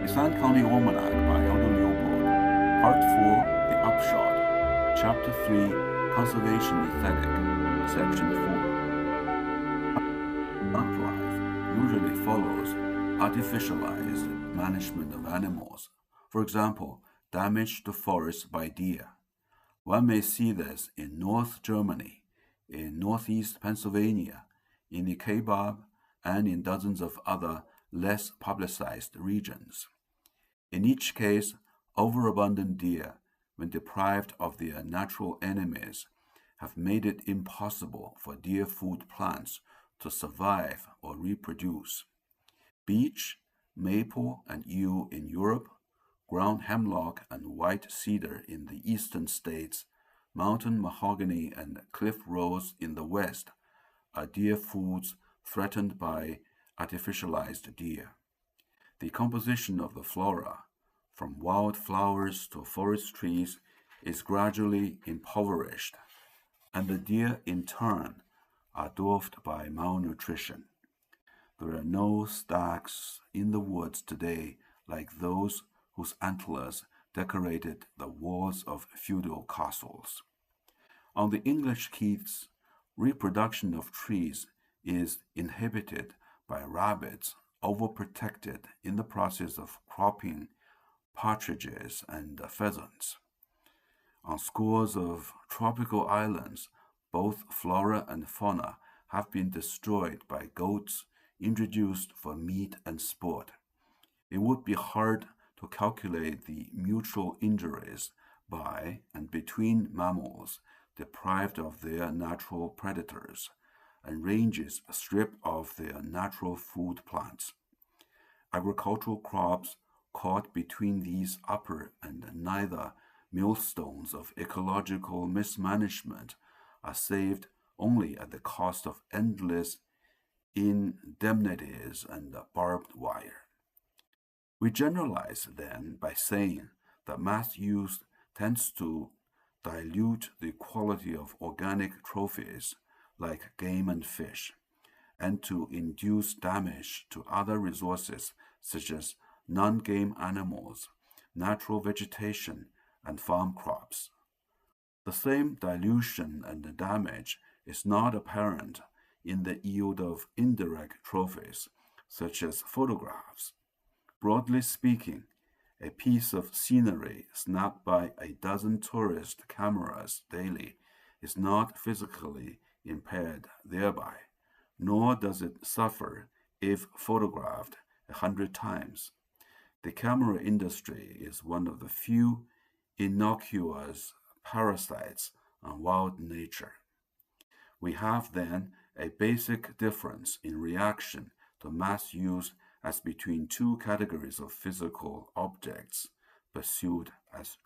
The San County Almanac by Aldo Leopold, Part 4, The Upshot, Chapter 3, Conservation Esthetic, Section 4. Plant life usually follows artificialized management of animals, for example, damage to forests by deer. One may see this in North Germany, in northeast Pennsylvania, in the Kaibab, and in dozens of other less publicized regions. In each case, overabundant deer, when deprived of their natural enemies, have made it impossible for deer food plants to survive or reproduce. Beech, maple, and yew in Europe, ground hemlock and white cedar in the eastern states, mountain mahogany and cliff rose in the west are deer foods threatened by artificialized deer. The composition of the flora, from wild flowers to forest trees, is gradually impoverished, and the deer in turn are dwarfed by malnutrition. There are no stags in the woods today like those whose antlers decorated the walls of feudal castles. On the English heaths, reproduction of trees is inhibited by rabbits overprotected in the process of cropping partridges and pheasants. On scores of tropical islands, both flora and fauna have been destroyed by goats introduced for meat and sport. It would be hard to calculate the mutual injuries by and between mammals deprived of their natural predators, and ranges stripped of their natural food plants. Agricultural crops caught between these upper and nether millstones of ecological mismanagement are saved only at the cost of endless indemnities and barbed wire. We generalize then by saying that mass use tends to dilute the quality of organic trophies like game and fish, and to induce damage to other resources such as non-game animals, natural vegetation, and farm crops. The same dilution and damage is not apparent in the yield of indirect trophies, such as photographs. Broadly speaking, a piece of scenery snapped by a dozen tourist cameras daily is not physically impaired thereby, nor does it suffer if photographed 100 times. The camera industry is one of the few innocuous parasites on wild nature. We have then a basic difference in reaction to mass use as between two categories of physical objects pursued as